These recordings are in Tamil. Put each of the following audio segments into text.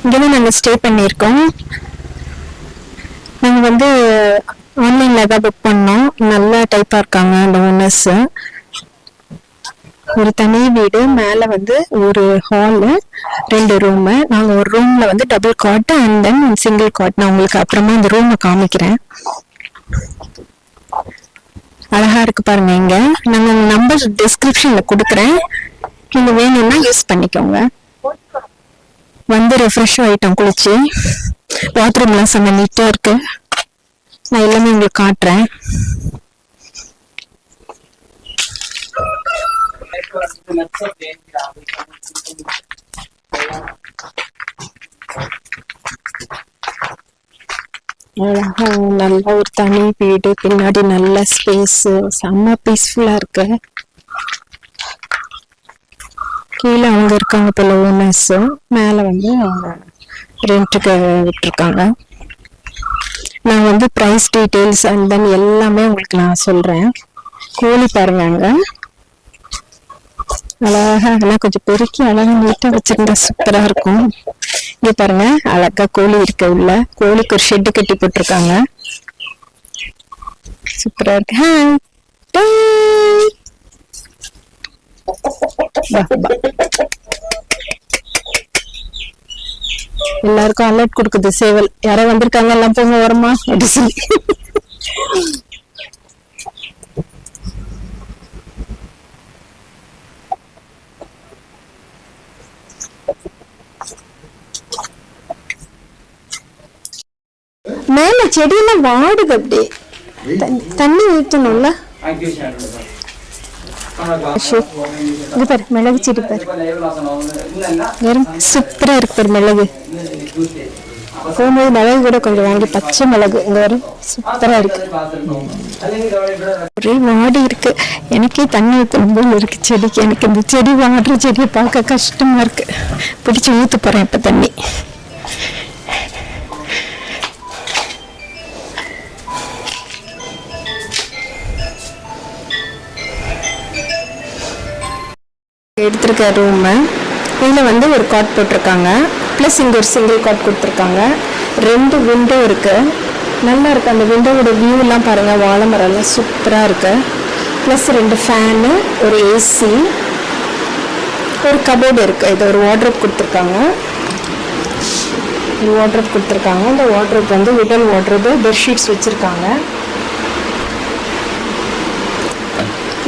இங்கதான் நாங்க ஸ்டே பண்ணியிருக்கோம். நாங்க வந்து ஆன்லைன்ல தான் புக் பண்ணோம். நல்ல டைப்பா இருக்காங்க அந்த ஓனர்ஸ். ஒரு தனி வீடு, மேல வந்து ஒரு ஹாலு, 2 ரூமு. நாங்க ஒரு ரூம்ல வந்து double cot and then single cot. நான் உங்களுக்கு அப்புறமா இந்த ரூமை காமிக்கிறேன். அழகா இருக்கு பாருங்க. இங்க நாங்க நம்பர் டிஸ்கிரிப்ஷன்ல கொடுக்குறேன், நீங்க வேணும்னா யூஸ் பண்ணிக்கோங்க. வந்து ரெஃப்ரெஷ் ஆயிட்டோம் குளிச்சு. பாத்ரூம்லாம் செம்ம நீட்டா இருக்கு. நான் எல்லாமே உங்களுக்கு காட்டுறேன். அழகா நல்ல ஒரு தனி வீடு, பின்னாடி நல்ல ஸ்பேஸ், செம்ம பீஸ்ஃபுல்லா இருக்கு. கீழே அவங்க இருக்காங்க போல ஓனர்ஸ், மேல வந்து அவங்க ரெண்ட்டுக்கு விட்டுருக்காங்க. நான் வந்து ப்ரைஸ் டீட்டெயில்ஸ் அண்ட் தென் எல்லாமே உங்களுக்கு நான் சொல்றேன். கோழி பாருங்க, அழகா அதெல்லாம் கொஞ்சம் பெருக்கி அழகா நீட்டா வச்சிருந்தா சூப்பரா இருக்கும். இங்க பாருங்க, அழகா கோழி இருக்க உள்ள. கோழிக்கு ஒரு ஷெட்டு கட்டி போட்டிருக்காங்க, சூப்பரா இருக்கு. எல்லாருக்கும் அலர்ட் கொடுக்குது சேவல். யாரோ வந்திருக்காங்க, எல்லாம் போங்க வருமா அப்படி சொல்லி. மேல செடியெல்லாம் வாடுது, அப்படியே தண்ணி ஊற்றணும்ல. மிளகு செடி பாரு, சூப்பரா இருக்கு பாரு மிளகு. போகும்போது மிளகு கூட கொஞ்சம் வாங்கி, பச்சை மிளகு இங்க வரும், சூப்பரா இருக்கு. ஒரே வாடி இருக்கு. எனக்கே தண்ணி ஊற்றணும் போல இருக்கு செடிக்கு. எனக்கு இந்த செடி வாடுற செடியை பார்க்க கஷ்டமா இருக்கு. பிடிச்சி ஊத்து போறேன் இப்ப தண்ணி. எடுத்திருக்க ரூம், இதுல வந்து ஒரு காட் போட்டிருக்காங்க, பிளஸ் இங்க ஒரு சிங்கிள் காட் கொடுத்துருக்காங்க. 2 விண்டோ இருக்கு, நல்லா இருக்கு. அந்த விண்டோவோட வியூ எல்லாம் பாருங்க, வாழை மரம் எல்லாம் சூப்பரா இருக்கு. பிளஸ் 2 ஃபேனு, ஒரு ஏசி, ஒரு கபோர்டு இருக்கு. இது ஒரு வார்ட்ரோப் கொடுத்துருக்காங்க. இந்த வார்ட்ரோப் வந்து உடன் வார்ட்ரோப், பெட்ஷீட்ஸ் வச்சிருக்காங்க.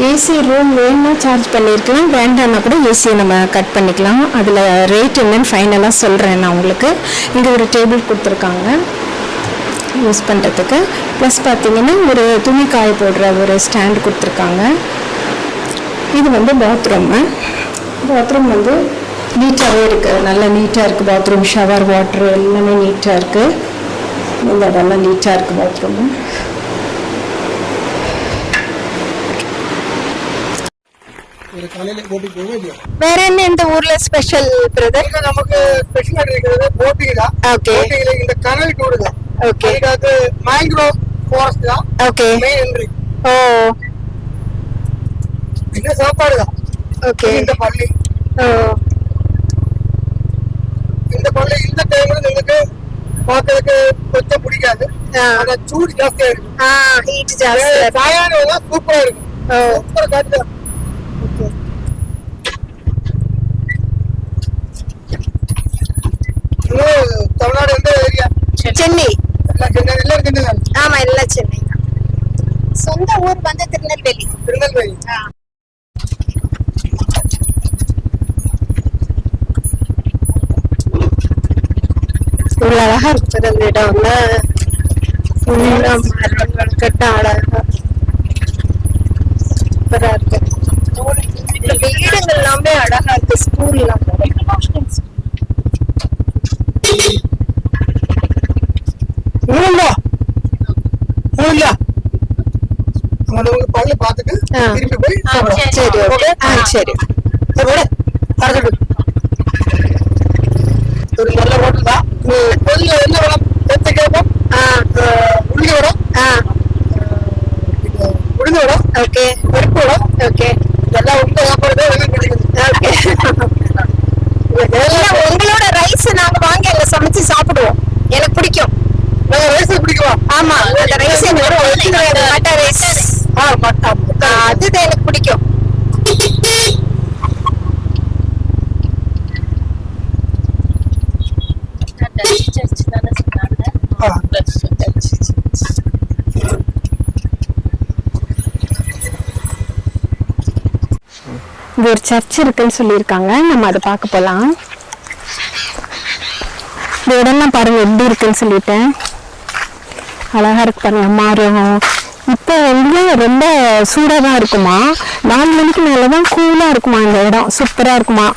ஏசி ரூம் வேணும்னா சார்ஜ் பண்ணியிருக்கலாம், வேண்டாம்னா கூட ஏசியை நம்ம கட் பண்ணிக்கலாம். அதில் ரேட் என்னன்னு ஃபைனலாக சொல்கிறேன் நான் உங்களுக்கு. இங்கே ஒரு டேபிள் கொடுத்துருக்காங்க யூஸ் பண்ணுறதுக்கு. ப்ளஸ் பார்த்தீங்கன்னா ஒரு துணி காய போடுற ஒரு ஸ்டாண்ட் கொடுத்துருக்காங்க. இது வந்து பாத்ரூம் வந்து நீட்டாகவே இருக்குது, நல்லா நீட்டாக இருக்குது. பாத்ரூம் ஷவர் வாட்ரு எல்லாமே நீட்டாக இருக்குது. இந்த இடம்லாம் நீட்டாக இருக்குது பாத்ரூமு. வேற என்ன இந்த ஊர்ல ஸ்பெஷல் பிரதர்? நமக்கு ஸ்பெஷல் இருக்கிறது போட்டிங் தான். ஓகே, இந்த கனல் டூர் தான். ஓகே, அது மேங்க்ரோவ் ஃபாரஸ்ட் தான். Okay, main entry. ஓ, இந்த சாப்பாடு தான். ஓகே, இந்த பள்ளி. ஓ, இந்த பள்ளி இந்த டைம்ல നിങ്ങൾക്ക് பார்க்கிறதுக்கு கொஞ்சம் பிடிக்காது. ஆனா சூடு ஜாஸ்தியா இருக்கு. ஹீட் ஜாஸ்தியா. சாயானோல சூப்பரா இருக்கு. சூப்பர் காட்டு. தமிழ்நாடு எந்த ஏரியா? சென்னை. ஆமா, எல்லாம் சென்னை. சொந்த ஊர் வந்து திருநெல்வேலி. இவ்வளவு அழகா இருக்கு அந்த இடம். மரங்கள் கட்ட அழகா சூப்பரா இருக்கு. வீடுகள் எல்லாமே அழகா இருக்கு. ஸ்கூல் எல்லாம் பள்ளி பார்த்துட்டு திரும்பி போய். சரி, ஓகே. சரி, ஒரு நல்ல ஹோட்டல் தான். என்ன வேணும் கேட்போம். உளுந்து வடம், உளுந்து வடம், ஓகே, பருப்பு வடம், ஓகே, இதெல்லாம் உங்க சாப்பாடு கிடைக்குது. உங்களோட ரைஸ் நாங்க வாங்கி இங்க ஒரு சர்ச் இருக்குன்னு சொல்லியிருக்காங்க, நம்ம அதை பார்க்க போலாம். இந்த இடம்லாம் பாருங்க எப்படி இருக்குன்னு சொல்லிட்டேன். அழகா இருக்கு பாருங்க. மாறும் இப்போ வந்து ரொம்ப சூடாக தான் இருக்குமா, 4 மணிக்கு மேலே தான் கூலாக இருக்குமா இந்த இடம். சூப்பராக இருக்குமா.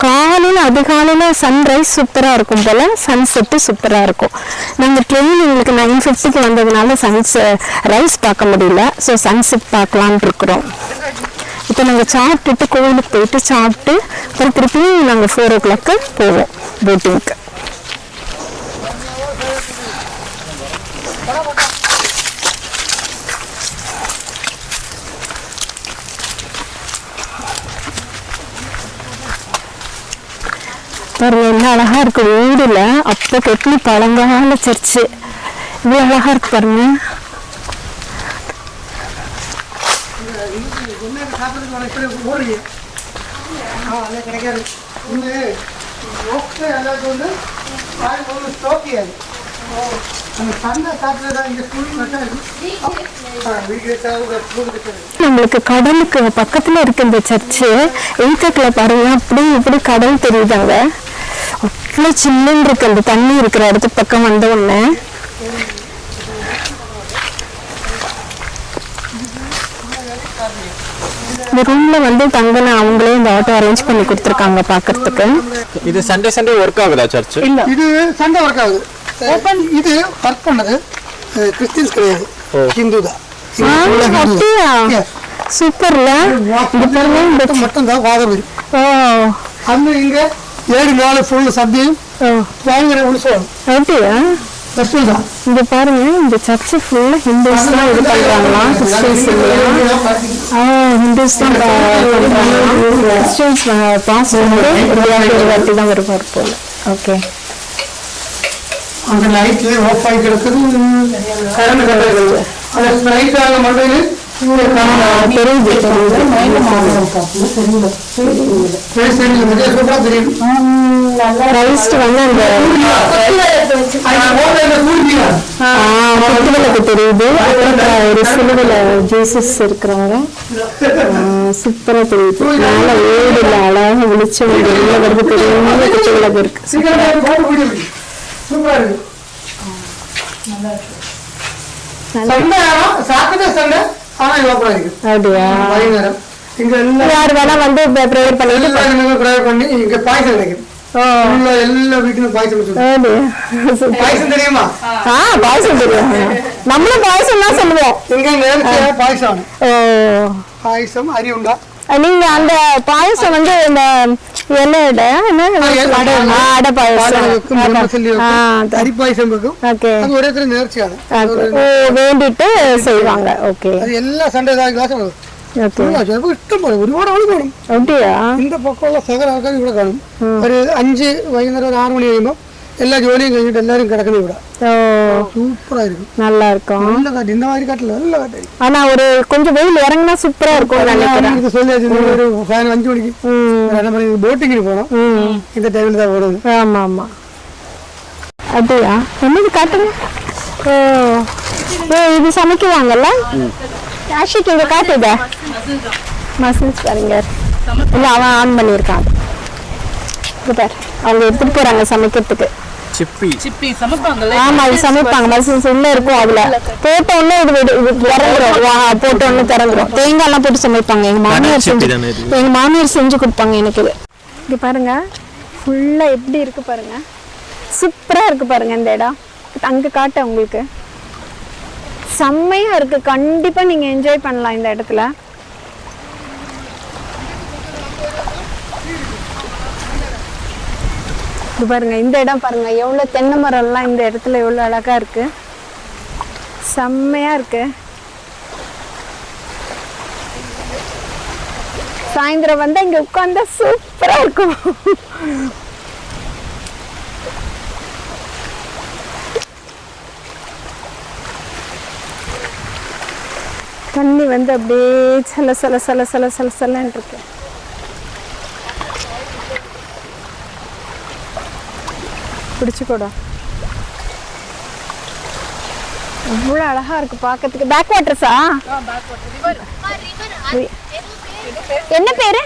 காலையில் அதிகாலையில் சன்ரைஸ் சூப்பராக இருக்கும் போல், சன்செட்டு சூப்பராக இருக்கும். நாங்கள் ட்ரெயின் எங்களுக்கு 9:50க்கு வந்ததுனால ரைஸ் பார்க்க முடியல. ஸோ சன்செட் பார்க்கலான் இருக்கிறோம். இப்போ நாங்கள் சாப்பிட்டுட்டு கோவிலுக்கு போயிட்டு சாப்பிட்டு அப்புறம் திருப்பியும் நாங்கள் 4 o'clock போவோம் போட்டிங்க்கு. பாருங்க என்ன அழகா இருக்கு. ஊருல அப்ப கட்டி பழங்கால சர்ச்சு இவ்வளவு அழகா இருக்கு பாருங்க. நம்மளுக்கு கடலுக்கு பக்கத்துல இருக்கு இந்த சர்ச்சு. எய்தக்கில் பாருங்க அப்படி இப்படி கடல் தெரியுதாங்க. அவ்வளோ சில்லுன்னு இருக்கு அந்த தண்ணி இருக்கிற இடத்துக்கு பக்கம் வந்த உடனே. இந்த ரூம்ல வந்து தங்கன அவங்களே இந்த ஆட்டோ அரேஞ்ச் பண்ணி கொடுத்துருக்காங்க பாக்குறதுக்கு. இது சண்டே ஒர்க் ஆகுதா சர்ச்? இல்ல, இது சண்டே ஒர்க் ஆகுது. ஓபன் இது ஒர்க் பண்ணது கிறிஸ்டியன்ஸ் கிடையாது, ஹிந்து தான். சூப்பர்ல. இது மட்டும் தான் வாதம். அந்த இங்க 7 நாள் ஃபுல் சத்தியம் வாங்குற உணவு அப்படியா? இங்க பாருங்க இந்த சர்ச்சு ஃபுல்லா ஹிந்துஸ் தான் இது பண்றாங்களாம், கிறிஸ்டியன்ஸ் இல்லையா? ஹிந்துஸ் தான் பண்றாங்களாம். கிறிஸ்டியன்ஸ் பாஸ் ஒரு வாட்டி தான் வருவார் போல. ஓகே. அந்த லைட்ல ஆஃப் ஆகி கிடக்குது, கரண்ட் கட்டுறது அந்த லைட் ஆக மண்டையில் தெரியுது. ஒரு சிலுவையில ஜீசஸ் இருக்கிறாங்க, சூப்பரா தெரியுது. மேல ஓடுல அழகாக வெளிச்சம் உள்ள வருது, பெரிய குச்சிகளா இருக்கு. சூப்பரா இருக்கு. சாட்டர்டே சண்டே அப்படியா? இங்க யார் வேணா வந்து ப்ரேயர் பண்ணிட்டு ப்ரேயர் பண்ணி இங்க பாயசம் கிடைக்குது. எல்லா வீட்டுல பாயசம். பாயசம் தெரியுமா? பாயசம் தெரியும். நம்மளும் பாயசம் தான் சொல்லுவோம். இங்க நேரடியா பாயசம். பாயசம் அரி உண்டா? நீங்க அந்த பாயசம் வந்து இந்த அடை பாயசம், அரி பாயசம் ஒரே நேர்ச்சியாது வேண்டிட்டு செய்வாங்க. ஓகே. எல்லா சண்டே கிளாஸ் இஷ்டம் போல ഒരുപാട് ആള് കാണും. அப்படியா? இந்த பக்கம் சகல ആൾക്കാർ ഇവിടെ കാണും. ഒരു 5 വൈകുന്നേരം 6 മണി കഴിയുമ്പോൾ எல்லா ஜோலியும் കഴിഞ്ഞിട്ട് எல்லாரும் கிடக்கணும் ഇവിടെ. சூப்பரா இருக்கும், நல்லா இருக்கும். நல்ல காட்டு, இந்த மாதிரி காட்டுல நல்ல காட்டு. ஆனா ஒரு கொஞ்சம் வெயில் இறங்கினா சூப்பரா இருக்கும் நினைக்கிறேன். சொல்லியாச்சு ஒரு 5 மணிக்கு போட்டிங்கு போனோம். இந்த டைம்ல தான் ஓடுது. ஆமா ஆமா. அப்படியா? என்னது காட்டுங்க. இது சமைக்குவாங்கல்ல? ஆஷிக் இங்க காட்டுதா? மசில்ஸ் பாருங்க. இல்ல அவன் ஆன் பண்ணியிருக்கான். பாரு அவங்க எடுத்துட்டு போறாங்க சமைக்கிறதுக்கு. ஆமா இது சமைப்பாங்க. மசில்ஸ் உள்ள இருக்கும். அதுல போட்ட உடனே இது திறந்துரும். போட்ட உடனே திறந்துரும். தேங்காய் எல்லாம் போட்டு சமைப்பாங்க. எங்க மாமியார் செஞ்சு கொடுப்பாங்க எனக்கு. இது இங்க பாருங்க ஃபுல்லா எப்படி இருக்கு பாருங்க. சூப்பரா இருக்கு பாருங்க இந்த இடம். அங்க காட்ட உங்களுக்கு செம்மையா இருக்கு. கண்டிப்பா நீங்க என்ஜாய் பண்ணலாம் இந்த இடத்துல. இது பாருங்க இந்த இடம் பாருங்க எவ்வளவு தென்னை மரம் எல்லாம் இந்த இடத்துல எவ்வளவு அழகா இருக்கு. செம்மையா இருக்கு. சாயந்தரம் வந்து இங்க உட்கார்ந்தா சூப்பரா இருக்கும். தண்ணி வந்து அப்படியே சல சல சல சல சல சலன்னு இருக்கு. பிடிச்சுக்கூட அவ்வளோ அழகா இருக்கு பார்க்கறதுக்கு. பேக் வாட்டர்ஸா? என்ன பேரு?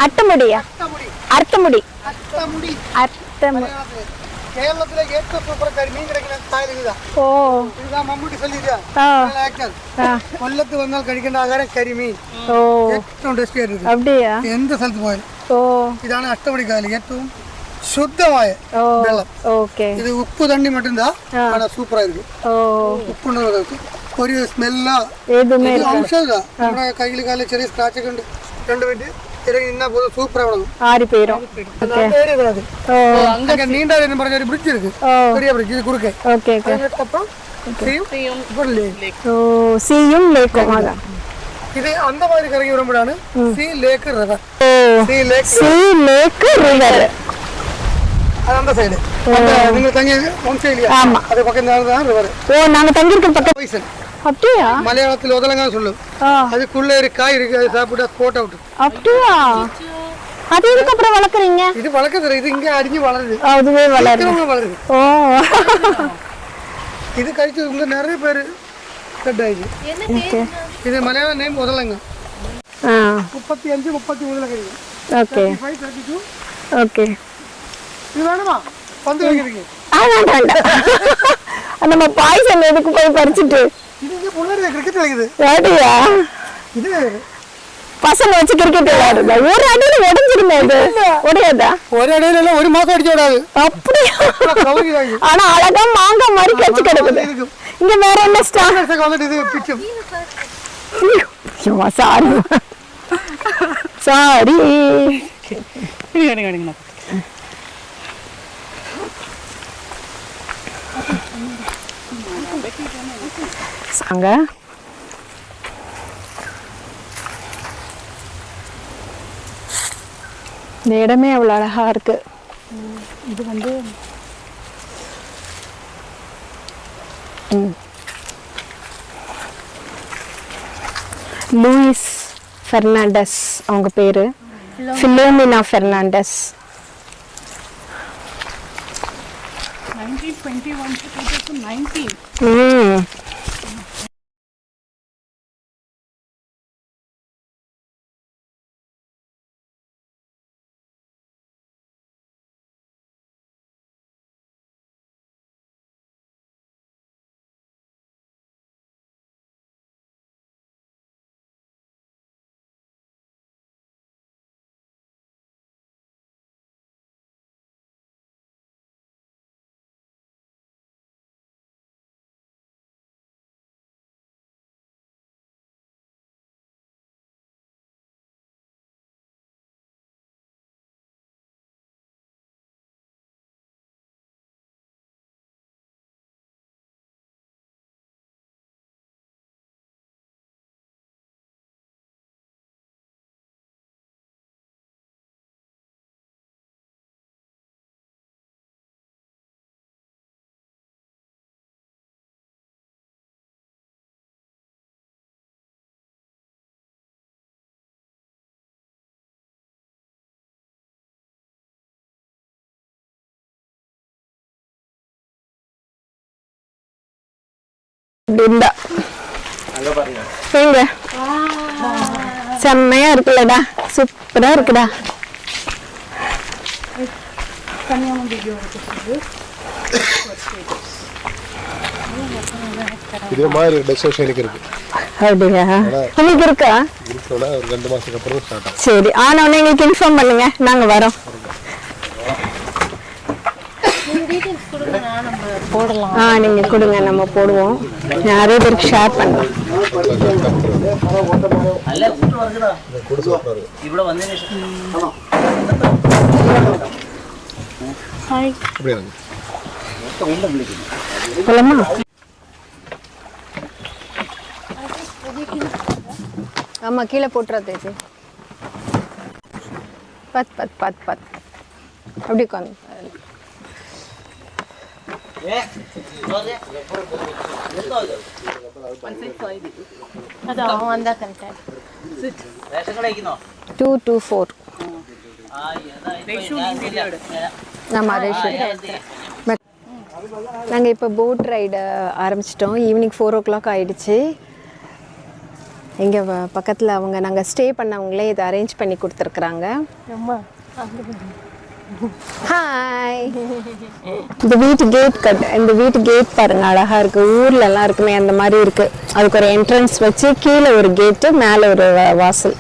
அட்டமுடியா? அர்த்தமுடி. കേരളത്തിലെ ഏറ്റവും സൂപ്പർ കരിമീൻ കിടക്കുന്ന കായൽ ഇതാ. ഇതാ മമ്മൂട്ടി சொல்லிட்டா. കൊല്ലത്ത് വന്നാൽ കഴിക്കേണ്ട ആഹാരം കരിമീൻ. ഏറ്റവും ടേസ്റ്റി ആയിട്ട്. அப்படியா? എന്ത് സ്ഥലത്ത് പോയാലും. ഇതാണ് അട്ടമുടി കായൽ. ഏറ്റവും ശുദ്ധമായ വെള്ളം. ഓക്കേ. ഇത് ഉപ്പ് തണ്ണി மட்டும்தான். ஆனா சூப்பரா இருக்கு. ഉപ്പുണ്ടോ ഒരു സ്മെല്ല ഏതുമേ ഔഷധ. നമ്മുടെ കയ്യിൽ കാലിൽ ചെറിയ സ്ക്രാച്ച് ഒക്കെ ഉണ്ട്. 2 മിനിറ്റ് ഇറങ്ങിനാ പോലും സൂപ്പർ ആവണം. ആര് പേരോ? ഓക്കേ. அங்க நீண்டாதுன்னு പറഞ്ഞ ஒரு bridge இருக்கு. பெரிய bridge இது குறுக்கே. Okay okay. அதுக்கப்புறம் சீயும் லேக். சீயும் லேக்கும் ஆக. இது அந்த மாதிரி கரைக்கு வரும்போது சீ லேக் ரிவர். சீ லேக் ரிவர். அது அந்த சைடு. நீங்க தங்கி ஒன் சைடு இல்லையா? ஆமா. அது பக்கத்துல தான் ரிவர். நாங்க தங்கி இருக்க பக்கம் பைசன். அப்படியா? மலையாளத்துல உதலங்கன்னு சொல்லும். அதுக்குள்ள ஒரு காய் இருக்கு. அது சாப்பிட்டா ஸ்பாட் அவுட். அப்படியா? அது இதுக்கு அப்புறம் வளர்க்குறீங்க? இது வளர்க்குறது. இது இங்க அடிஞ்சு வளருது. அதுவே வளருது. ஓ. இது കഴിച്ചു இங்க நிறைய பேர் கட் ஆயிடுச்சு. இது மலையாள நேம் உதலங்க. 35 31ல கிடைக்கும். ஓகே. 35 32. ஓகே. இது வேணுமா? வந்து வைக்கிறீங்க. வேண்டாம். நம்ம பாய்சன் எதுக்கு போய் பறிச்சிட்டு இது புள்ளரே கிரிக்கெட் விளையாடுது. அப்படியா? இது பசங்க வச்சு கிரிக்கெட் விளையாடுறதா? ஒரு அடியில உடைஞ்சிருமே இது. உடையாதா? ஒரு அடியில இல்ல, ஒரு மாசம் அடிச்சு விடாது. அப்படியா? ஆனா அழகா மாங்காய் மாதிரி கச்சி கிடக்குது. இங்க வேற என்ன ஸ்டார் வந்துட்டு இது பிச்சம். ஐயோ சாரி. சாரி. நீங்க சாங்க இந்த இடமே அவ்வளோ அழகா இருக்கு. இது வந்து லூயிஸ் ஃபெர்னாண்டஸ் அவங்க பேரு. ஃபிலோமினா ஃபெர்னாண்டஸ். 1921 to 2019. செம்மையா இருக்குல்லடா, சூப்பரா இருக்குடா. இதே மாதிரி டெஸ்டினேஷன் இருக்கு. அப்படியா? இன்னைக்கு இருக்கா? இருக்கோட ஒரு 2 மாசத்துக்கு அப்புறம் ஸ்டார்ட் ஆகும். சரி, ஆனா எங்களுக்கு இன்ஃபார்ம் பண்ணுங்க, நாங்க வரோம். நீங்க கொடுங்க, நம்ம போடுவோம். நிறைய பேருக்கு ஷேர் பண்ணுவோம். ஆமா, கீழே போட்டுறாதே. பத் பத் பத் பத் அப்படி உட்காந்து நாங்கள் இப்போ போட் ரைடு ஆரம்பிச்சிட்டோம். ஈவினிங் 4 o'clock ஆயிடுச்சு. இங்கே பக்கத்தில் அவங்க நாங்கள் ஸ்டே பண்ணவங்களே இதை அரேஞ்ச் பண்ணி கொடுத்துருக்குறாங்க. ஹாய். இந்த வீட்டு கேட் பாருங்க, அழகாக இருக்குது. ஊர்லலாம் இருக்குமே அந்த மாதிரி இருக்குது. அதுக்கு ஒரு என்ட்ரன்ஸ் வச்சு கீழே ஒரு கேட்டு, மேலே ஒரு வாசல்.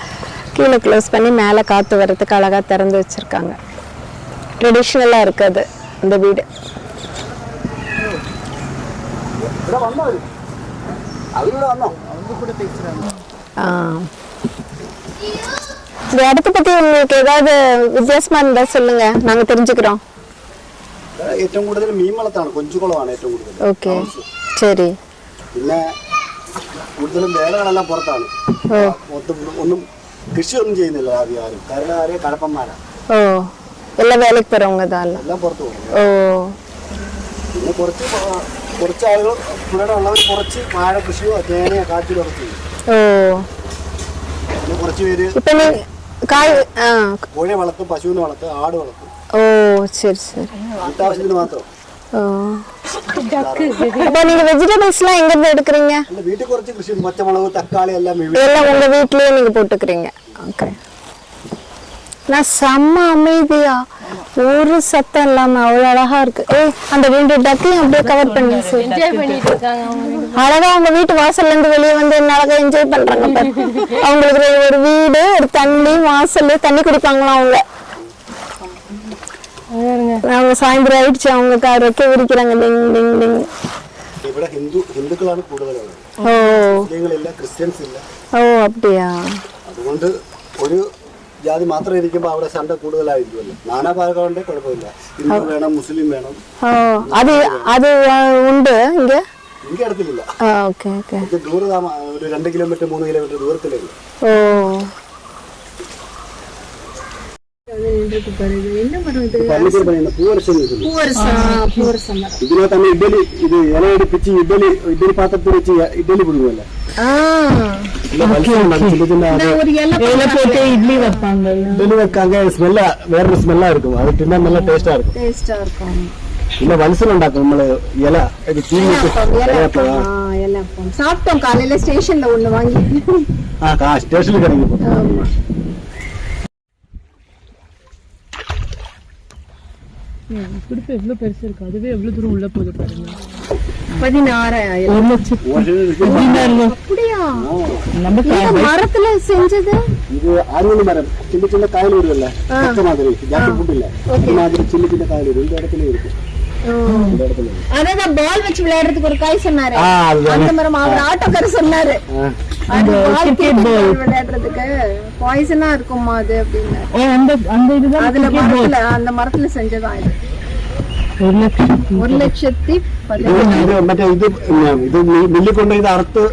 கீழே க்ளோஸ் பண்ணி மேலே காற்று வர்றதுக்கு அழகாக திறந்து வச்சுருக்காங்க. ட்ரெடிஷ்னலாக இருக்குது அந்த வீடு. இந்த இடத்த பத்தி உங்களுக்கு ஏதாவது வித்தியாசமா இருந்தா சொல்லுங்க, நாங்க தெரிஞ்சுக்கிறோம். ഏറ്റവും കൂടുതൽ മീൻ വളർത്താണ്, കൊഞ്ചുകുളമാണ് ഏറ്റവും കൂടുതൽ. ഓക്കെ, ശരി. പിന്നെ കൂടുതലും വേലകളെല്ലാം പുറത്താണ്. ഒന്നും കൃഷിയൊന്നും ചെയ്യുന്നില്ല ആരും. കാരണം കടപ്പന്മാരാണ്. ഓ, എല്ലാം വേലക്ക് പോறவங்க தான். എല്ലാം പുറത്തു പോകും. ഓ, പിന്നെ കുറച്ച് ആളുകൾ ഇവിടെ ഉള്ളവർ കുറച്ച് വാഴ കൃഷിയോ തേനയോ കാച്ചിലോ ഒക്കെ ചെയ്യും. ഓ, പിന്നെ കുറച്ച് പേര് കോഴി വളർത്തും, പശുവിനെ വളർത്തും, ആട് വളർത്തും. ഓ, ശരി ശരി. വീട്ടാവശ്യത്തിന് മാത്രം. ഓ, அப்ப நீங்க வெஜிடபிள்ஸ்லாம் எங்க இருந்து எடுக்கறீங்க? இல்ல, வீட்டுக்கு കുറച്ച് കൃഷി, പച്ചമുളക്, തക്കാളി எல்லாம் உங்க வீட்லயே நீங்க போட்டுக்கிறீங்க. ஓகே. நான் செம்ம அமைதியா, ஒரு சத்தம் இல்லாம அவ்வளவு அழகா இருக்கு. அந்த 2 டக்கையும் அப்படியே கவர் பண்ணி என்ஜாய் பண்ணிட்டு இருக்காங்க. அழகா அவங்க வீட்டு வாசல்ல இருந்து வெளியே வந்து என்ன அழகா என்ஜாய் பண்றாங்க. அவங்களுக்கு ஒரு வீடு, ஒரு தண்ணி, வாசல், தண்ணி குடிப்பாங்களாம் அவங்க. அவங்க சாயந்தரம் ஆயிடுச்சு, அவங்க ரெக்க விரிக்கிறாங்க. டிங் டிங் டிங். ഇവിടെ ഹിന്ദുക്കളാണ് കൂടുതലുള്ളത്. ഓ, മുസ്ലിങ്ങളില്ല, ക്രിസ്ത്യൻസ് ഇല്ല. ഓ, அப்படியா? അതുകൊണ്ട് ഒരു ജാതി മാത്രം ഇരിക്കുമ്പോൾ അവിടെ സണ്ട കൂടുതലായിരിക്കുമല്ലോ. നാനാഭാഗമുണ്ടേ കുഴപ്പമില്ല. ഹിന്ദു വേണം, മുസ്ലിം വേണം. ഓ, അത് ഉണ്ട് ഇങ്ങ അടുത്തില്ല. Okay okay. ദൂര ഒരു 2 കിലോമീറ്റർ 3 കിലോമീറ്റർ ദൂരത്തിലേക്ക്. ഓ, ഇതിനകത്ത് തന്നെ ഇഡ്ഡലി, ഇത് ഇല എടുപ്പിച്ച് ഇഡ്ഡലി പാത്രത്തിൽ വെച്ച് ഇഡ്ഡലി പുഴുങ്ങുമല്ലേ. ഇഡ്ഡലി വെക്കാങ്ക സ്മെല്ല, വേറൊരു സ്മെല്ലാ இருக்கும். அது தின்னா நல்ல டேஸ்டா இருக்கும். இல்ல வலசல் உண்டாக்கும். நம்மள இல இது தீனிக்கு சாப்பிட்டோம் காலையில ஸ்டேஷன்ல ஒண்ணு வாங்கி. ஸ்டேஷன்ல கிடைக்கும். குடுப்பு எவ்வளவு பெருசு இருக்கு, அதுவே எவ்வளவு தூரம் உள்ள போகுது பாருங்க. 16,000. அப்படியா? நம்ம மரத்துல செஞ்சது இது ஆஞ்சலி மரம். சின்ன சின்ன காயில் வரும்ல, பச்சை மாதிரி ஜாக்கெட் ஃபுட் இல்ல, அந்த மாதிரி சின்ன சின்ன காயில் வரும். இந்த இடத்துல இருக்கு. அதான் பால் வச்சு விளையாடுறதுக்கு ஒரு காய் சொன்னாரு. அந்த மரம் அவர் ஆட்டோக்கார சொன்னாரு. அது பால் விளையாடுறதுக்கு பாய்சனா இருக்குமா அது அப்படின்னு. அதுல மரத்துல, அந்த மரத்துல செஞ்சதான் இது. 1,10,000. മറ്റേ ഇത് മില്ലിൽ കൊണ്ട് ഇത് അറുത്ത്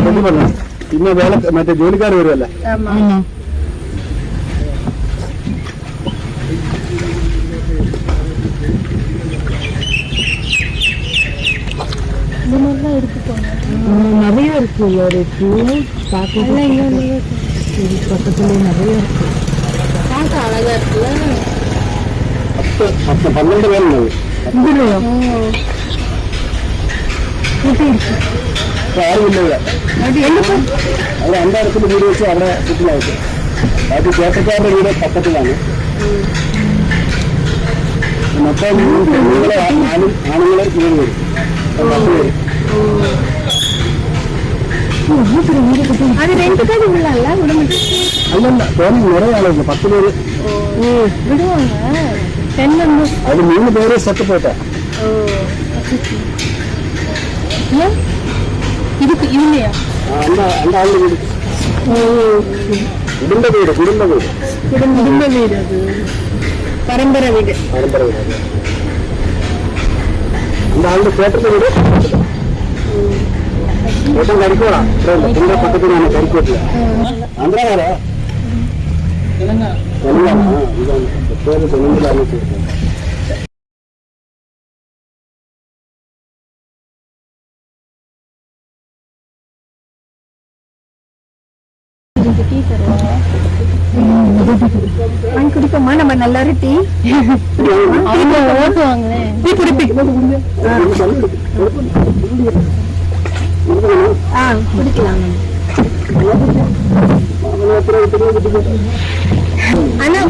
കൊണ്ടുവരണം. പിന്നെ വേല മറ്റേ ജോലിക്കാർ വരുമല്ലേ. நிறைய இருக்கு. ஒரு பக்கத்துல நிறைய இருக்கு. பார்க்க அழகா இருக்குல்ல. 12 பேருந்தது. யாரும் இல்லை. അവിടെ 5 இடத்துல வீடு வச்சு അവിടെ சுற்றுலாவுக்கு. அது ചേട്ടക്കാരുടെ വീട് പക്കത്തിലാണ്. മൊത്തം പെണ്ണുങ്ങളെ 4 ആണുങ്ങളെ 7 പേര്. 10 പേര്. அது 2 பேர் உள்ளல்ல விடுங்க. அல்ல, தோணி நிறைய ஆளுங்க 10 பேரு விடுவாங்க. அது 3 பேரு செத்து போயிட்டேன். இதுக்கு இல்லையா? அந்த ஆளு வீடு குடும்ப வீடு. அது பரம்பரை வீடு. அந்த ஆளு தேட்டர் வீடு. தேட்டம் கறிக்கோடா பக்கத்துல கறிக்கோட்டில் ஆந்திராவார தெலுங்கானா இதான் பேரு தெலுங்குல அமைச்சிருக்கேன். குடிப்போமா நம்ம நல்லா டீ? ஓட்டுவாங்களே டீ குடிக்கலாம். குடிக்கலாம். ஆனா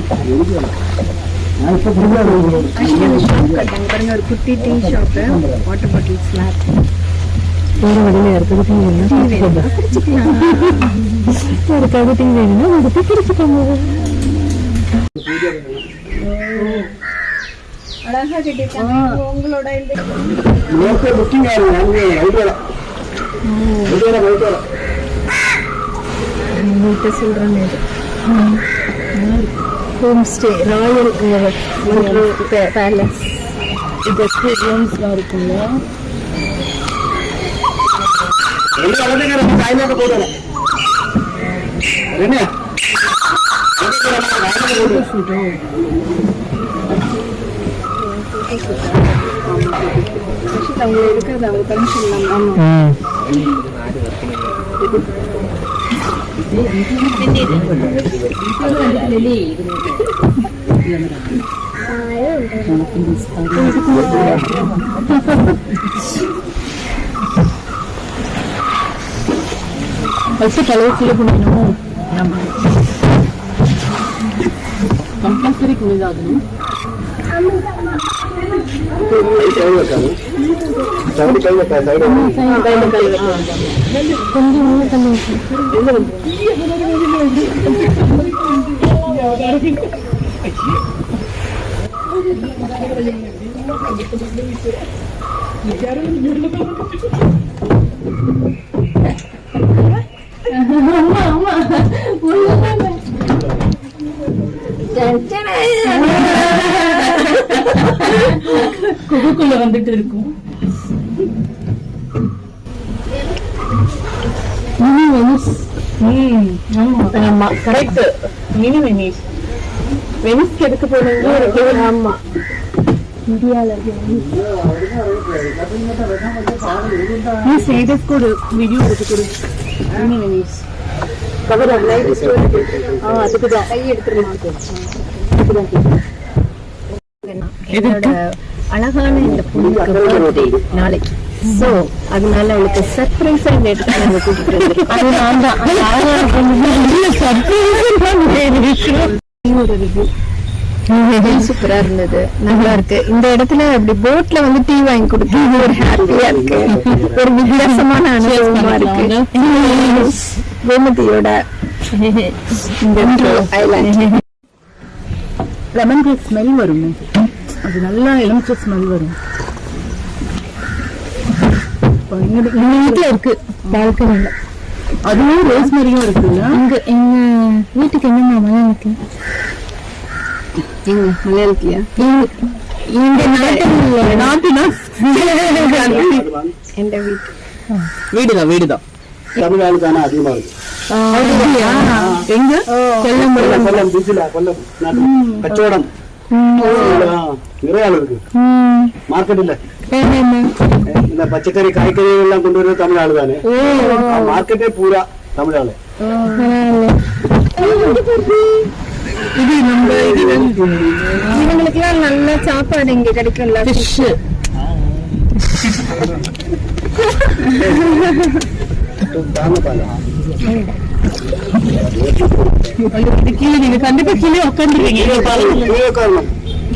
பாருங்க ஒரு குட்டி டீ ஷாப்பு, வாட்டர் பாட்டில்ஸ்லாம் வேற வழியில இருக்குது டீ வேணும்னா யாருக்காவது டீ வேணும்னா வந்துட்டு குடிச்சுக்கோங்க. அழகா கட்டிருக்காங்க. உங்களோட இந்த புக்கிங் வீட்டை சொல்றேன். Home stay royal palace guest ரூம்ஸ்லாம் இருக்குல்ல. அவங்க இருக்கிறது அவங்க பர்மிஷன் இல்லாம ஃபஸ்ட்டு தலைவச்சில பண்ணணும். கம்பல்சரி குளிதாகணும். குகைக்குள்ள வந்துட்டு இருக்கும். Mini Venice. ஆமா கரெக்ட். Mini Venice. வெனிஸ்க்கு எடுக்க போனவங்க. ஆமா இந்தியால நீ ஸ்டேட்டஸ் கூட வீடியோ எடுத்து கொடு. Mini Venice cover light story. அதுக்கு தான் கை எடுத்துருமா. என்னோட அழகான இந்த பொண்ணுக்கு பர்த்டே நாளைக்கு. சோ அதனால அவளுக்கு சர்ப்ரைஸா இந்த இடத்துல நாங்க கூட்டிட்டு வந்திருக்கோம். அது நான் தான் அந்த அழகான பொண்ணு சூப்பரா இருந்தது, நல்லா இருக்கு. இந்த இடத்துல அப்படி போட்ல வந்து டீ வாங்கி கொடுத்து ஒரு ஹாப்பியா இருக்கு, ஒரு வித்தியாசமான அனுபவமா இருக்கு. கோமதியோட இந்த ஐலாண்ட் லெமன் கிராஸ் ஸ்மெல் வரும். அது நல்லா எலுமிச்சை ஸ்மெல் வரும். எங்க வீட்டுல இருக்கு பால்கனில. அதுவும் ரோஸ்மெரியும் இருக்குல்ல. இங்க எங்க வீட்டுக்கு என்ன மலையாளத்துல எங்க மலையாளத்தியா எங்க நாட்டுனா எந்த வீட்டு வீடுதான் தமிழ்நாடுதானே அதிகமா இருக்கு. எங்க கொல்லம் பீச்சில கொல்லம் கச்சோடம் நிறைய ஆள் இருக்கு. மார்க்கெட் இல்ல இந்த பச்சைக்கறி காய்கறி எல்லாம் கொண்டு வருவது தமிழ்நாடு தானே. மார்க்கெட்டே பூரா தமிழ்நாடு. இது நம்ம இவங்களுக்கு எல்லாம் நல்ல சாப்பாடு இங்க கிடைக்கும்ல. ஃபிஷ் கீழே நீங்க கண்டிப்பா கீழே உட்காந்துருவீங்க.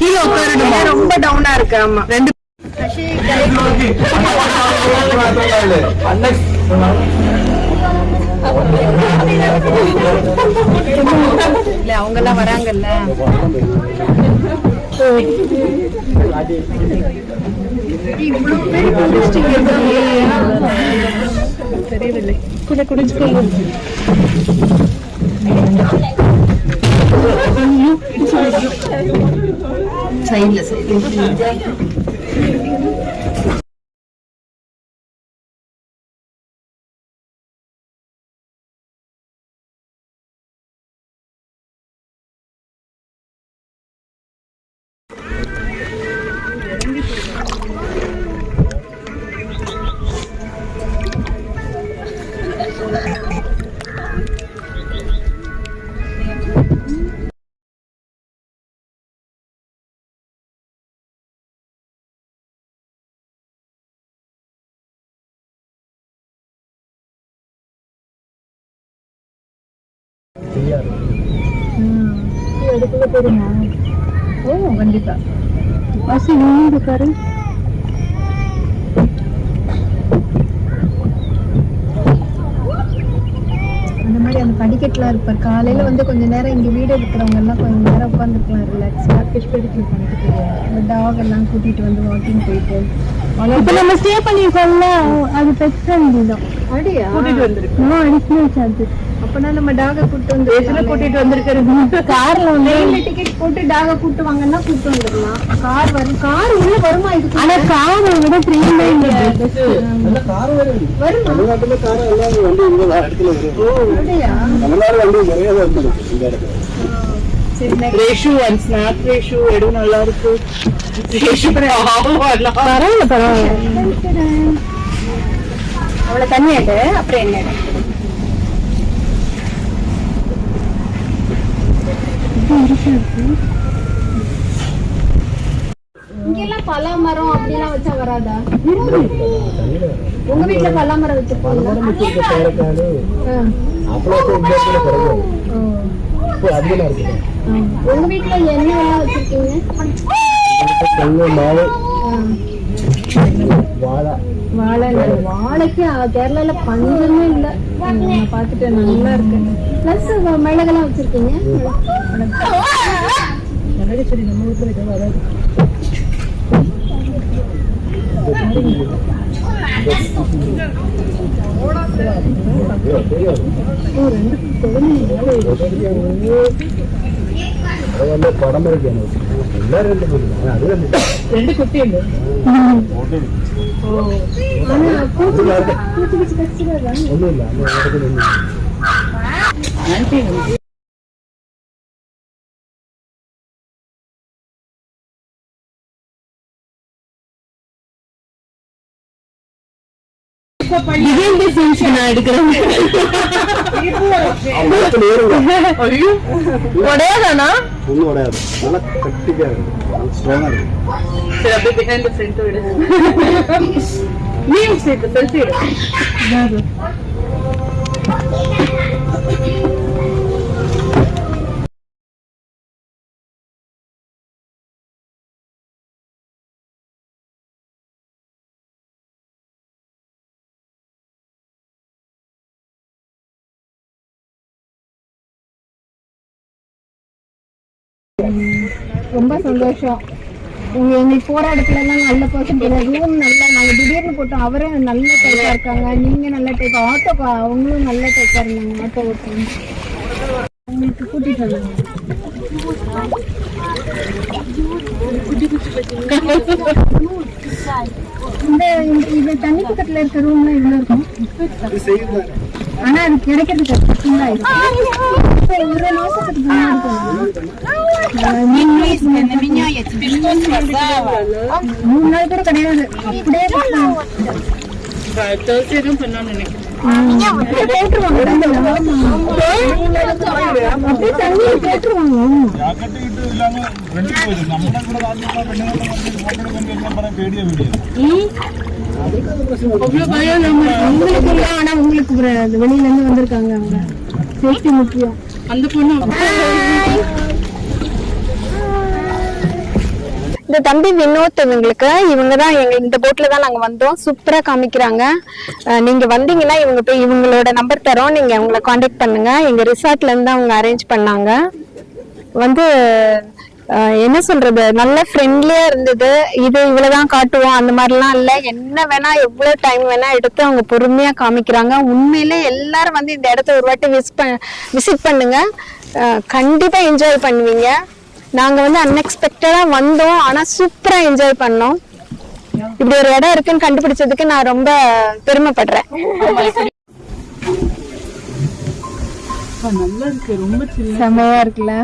கீழே உட்காரணும். ரொம்ப டவுனா இருக்கு. ஆமா ரெண்டு இல்ல அவங்க எல்லாம் வராங்கல்ல. தெரியவில்லை. கூட குடிச்சுக்கோங்க. சைட்ல அதுக்குள்ள போடுமா? ஓ கண்டிப்பா. பசி நீங்க பாரு. அந்த மாதிரி அந்த படிக்கட்டுலாம் இருப்பார். காலையில வந்து கொஞ்ச நேரம் இங்க வீடு இருக்கிறவங்க எல்லாம் கொஞ்ச நேரம் உட்காந்துக்கலாம், ரிலாக்ஸா ஃபிஷ் பெடிக்யூர் பண்ணிட்டு போவோம். இந்த டாக் எல்லாம் கூட்டிட்டு வந்து வாக்கிங் போயிட்டு இப்ப நம்ம ஸ்டே பண்ணிருக்கோம்ல, அது பெட் ஃப்ரெண்ட்லி தான். அப்படியா? கூட்டிட்டு வந்திருக்கோம். Additional charge. அப்பனா நம்ம டாக கூட்டு வந்து கூட்டிட்டு வந்திருக்கிறது. கார்ல வந்து டிக்கெட் போட்டு டாக கூட்டு வாங்கன்னா கூட்டு வந்துடலாம். கார் வரும். கார் உள்ள வருமா இது? ஆனா காரை விட ட்ரெயின்ல வருமா? தமிழ்நாட்டுல காரம் எல்லாம் வண்டி இந்த இடத்துல வரும். அப்படியா? தமிழ்நாடு வண்டி நிறைய வந்துடும் இந்த இடத்துல. ரேஷு அண்ட் ஸ்னாப் ரேஷு எதுவும் நல்லா இருக்கு. பரவாயில்ல பரவாயில்ல. அவ்வளவு தண்ணி எடு. அப்புறம் என்ன இங்கெல்லாம் பலா மரம் அப்படிலாம் வச்சா வராதா? உங்க வீட்டுல பலா மரம் வச்சிருப்பாங்க? உங்க வீட்டுல என்ன எல்லாம் வச்சிருக்கீங்க? வாழைக்கு கேரளால பஞ்சமே இல்ல. நான் பாத்துட்டேன், நல்லா இருக்கு. பிளஸ் மிளகெல்லாம் வச்சிருக்கீங்க. மிளகு செடி நம்ம வீட்டுல வைக்க வராது. படம் ரெண்டு குட்டி உண்டு. ஒண்ணும் இல்ல. நான் எடுக்கிறேன். உடையாதானா? ஒன்னும் உடையாது. நல்லா கட்டிக்கா இருக்கு. ஸ்ட்ராங்கா இருக்கு. சரி, அப்படியே behind the front விடு. நீயும் சேர்த்து செல்ஃபி எடு. ரொம்ப சந்தோஷம். எங்களுக்கு போற இடத்துல எல்லாம் நல்ல பர்சன் ரூம் நல்லா, நாங்க திடீர்னு போட்டோம். அவரே நல்ல டைப்பா இருக்காங்க. நீங்க நல்ல டைப். ஆட்டோ அவங்களும் நல்ல டைப்பா இருந்தாங்க. ஆட்டோ ஓட்டுறாங்க. உங்களுக்கு கூட்டிட்டு வந்தாங்க. இந்த தண்ணி பக்கத்துல இருக்க ரூம்ல இவ்வளவு இருக்கும். ஆனா அது கிடைக்கிறது கஷ்டம் தான். ஒரு மாசத்துக்கு மூணு நாள் கூட கிடையாது. அப்படியே ஆனா உங்களுக்கு வெளியில இருந்து வந்திருக்காங்க. அவங்க சேஃப்டி முக்கியம். அந்த பொண்ணு இந்த தம்பி வினோத் இவங்கதான் இந்த போட்ல தான் நாங்க வந்தோம். சூப்பரா காமிக்கிறாங்க. நீங்க வந்தீங்கன்னா இவங்களோட நம்பர் தரோம், நீங்க அவங்களை காண்டாக்ட் பண்ணுங்க. எங்க ரிசார்ட்ல இருந்து அவங்க அரேஞ்ச் பண்ணாங்க. என்ன சொல்றது, நல்ல ஃப்ரெண்ட்லியா இருந்தது. இது இவ்வளவுதான் காட்டுவோம் அந்த மாதிரிலாம் இல்ல. என்ன வேணா எவ்வளவு டைம் வேணா எடுத்து அவங்க பொறுமையா காமிக்கிறாங்க. உண்மையிலே எல்லாரும் இந்த இடத்த ஒரு வாட்டி விசிட் பண்ணுங்க. கண்டிப்பா என்ஜாய் பண்ணுவீங்க. நாங்க அன்எக்ஸ்பெக்டடா வந்தோம், ஆனா சூப்பரா என்ஜாய் பண்ணோம். இப்படி ஒரு இடம் இருக்குன்னு கண்டுபிடிச்சதுக்கு நான் ரொம்ப பெருமைப்படுறேன். நல்லா இருக்கு, ரொம்ப செமையா இருக்குல்ல.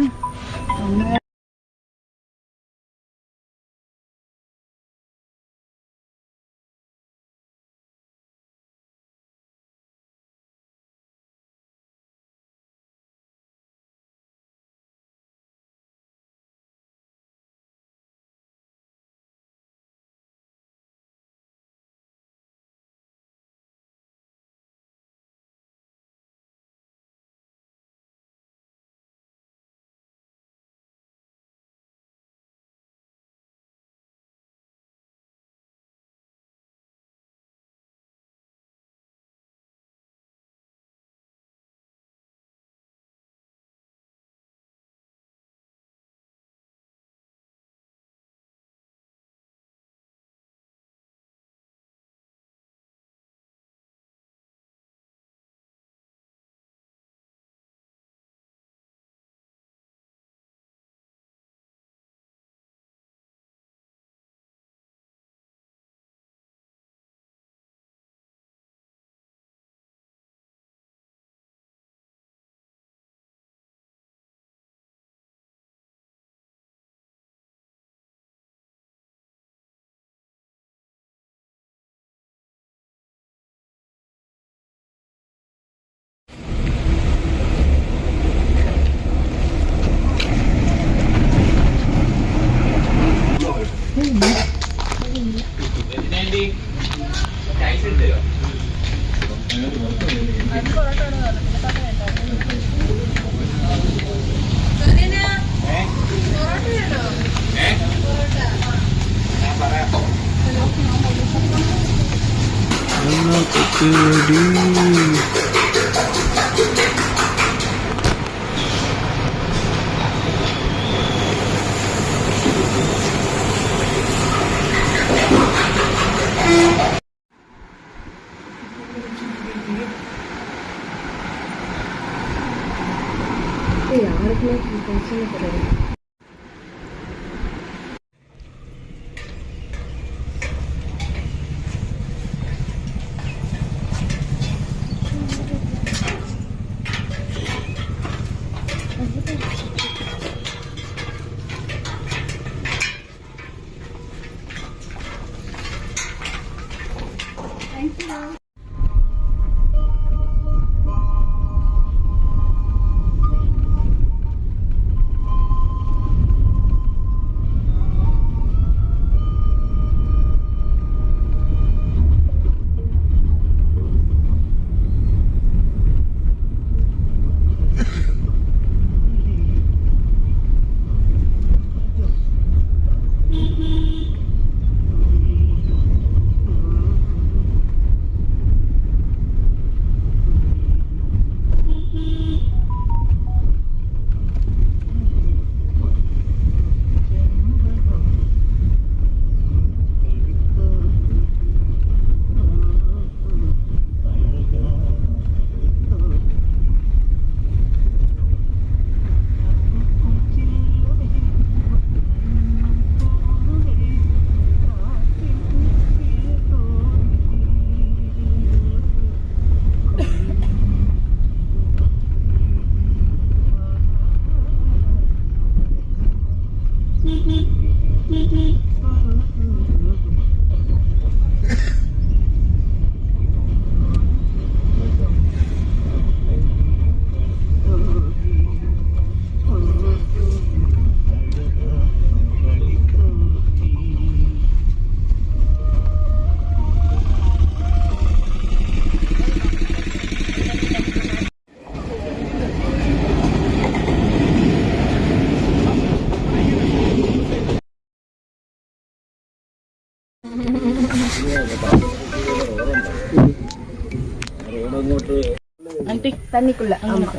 தண்ணிக்குள்ள ஆமா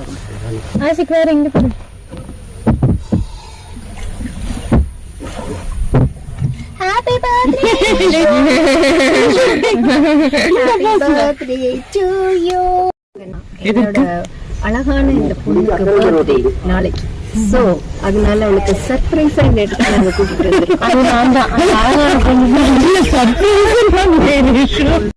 ஆசிக்கு வேற இங்க போடு ஹாப்பி பர்த்டே டு யூ என்னோட அழகான இந்த பொண்ணுக்கு பர்த்டே நாளைக்கு சோ அதனால அவளுக்கு சர்ப்ரைஸா இந்த இடத்துல நாங்க கூட்டிட்டு வந்திருக்கோம் அது நான் தான் அழகான பொண்ணு சர்ப்ரைஸ்